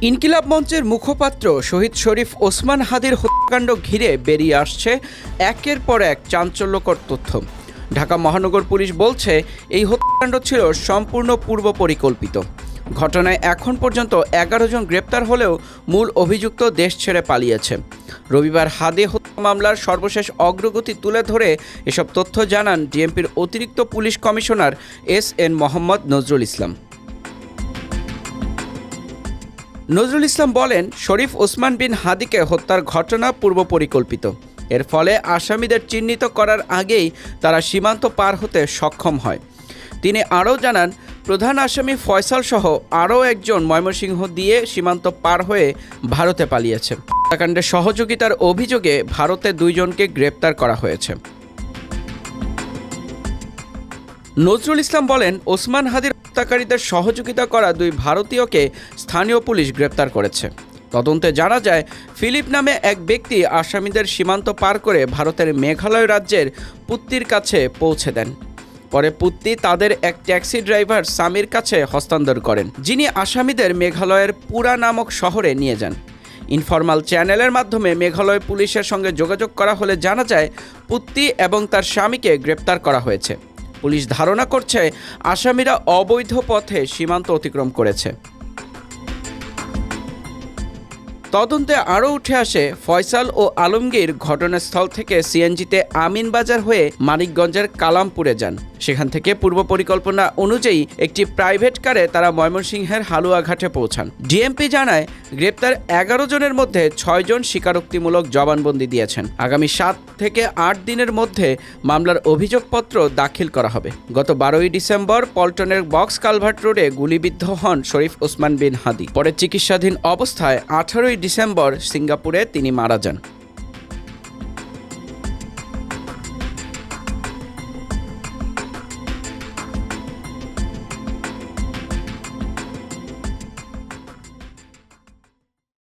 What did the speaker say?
ইনকিলাব মঞ্চের মুখপাত্র শহীদ শরীফ ওসমান হাদির হত্যাকাণ্ড ঘিরে বেরিয়ে আসছে একের পর এক চাঞ্চল্যকর তথ্য। ঢাকা মহানগর পুলিশ বলছে এই হত্যাকাণ্ড ছিল সম্পূর্ণ পূর্ব পরিকল্পিত। ঘটনায় এখন পর্যন্ত 11 জন গ্রেপ্তার হলেও মূল অভিযুক্ত দেশ ছেড়ে পালিয়েছে। রবিবার হাদি হত্যা মামলার সর্বশেষ অগ্রগতি তুলে ধরে এসব তথ্য জানান ডিএমপির অতিরিক্ত police commissioner S N. Mohammad Nazrul Islam. Nazrul Islam বলেন, শরীফ ওসমান বিন হাদিকে হত্যার ঘটনা পূর্ব পরিকল্পিত। এর ফলে আসামিদের চিহ্নিত করার আগেই তারা সীমান্ত পার হতে সক্ষম হয়। তিনি আরও জানান, প্রধান আসামি ফয়সাল সহ আরও একজন ময়মনসিংহ দিয়ে সীমান্ত পার হয়ে ভারতে পালিয়েছে। হত্যাকাণ্ডের সহযোগিতার অভিযোগে ভারতে 2 জনকে গ্রেপ্তার করা হয়েছে। নজরুল ইসলাম বলেন, ওসমান হাদির হত্যাকারীদের সহযোগিতা করা 2 ভারতীয়কে স্থানীয় পুলিশ গ্রেপ্তার করেছে। তদন্তে জানা যায়, ফিলিপ নামে এক ব্যক্তি আসামিদের সীমান্ত পার করে ভারতের মেঘালয় রাজ্যের পুত্তির কাছে পৌঁছে দেন। পরে পুত্তি তাদের এক ট্যাক্সি ড্রাইভার সামির কাছে হস্তান্তর করেন, যিনি আসামিদের মেঘালয়ের পুরা নামক শহরে নিয়ে যান। ইনফরমাল চ্যানেলের মাধ্যমে মেঘালয় পুলিশের সঙ্গে যোগাযোগ করা হলে জানা যায়, পুত্তি এবং তার স্বামীকে গ্রেপ্তার করা হয়েছে। পুলিশ ধারণা করছে আসামিরা অবৈধ পথে সীমান্ত অতিক্রম করেছে। তদন্তে আরও উঠে আসে, ফয়সাল ও আলমগীর ঘটনাস্থল থেকে সিএনজিতে আমিনবাজার হয়ে মানিকগঞ্জের কালামপুরে যান। সেখান থেকে পূর্ব পরিকল্পনা অনুযায়ী একটি প্রাইভেট কারে তারা ময়মনসিংহের হালুয়াঘাটে পৌঁছান। ডিএমপি জানায়, গ্রেপ্তার 11 জনের মধ্যে 6 জন স্বীকারোক্তিমূলক জবানবন্দি দিয়েছেন। আগামী 7 থেকে 8 দিনের মধ্যে মামলার অভিযোগপত্র দাখিল করা হবে। গত 12 ডিসেম্বর পল্টনের বক্স কালভার্ট রোডে গুলিবিদ্ধ হন শরীফ ওসমান বিন হাদি। পরে চিকিৎসাধীন অবস্থায় 18 ডিসেম্বর সিঙ্গাপুরে তিনি মারা যান।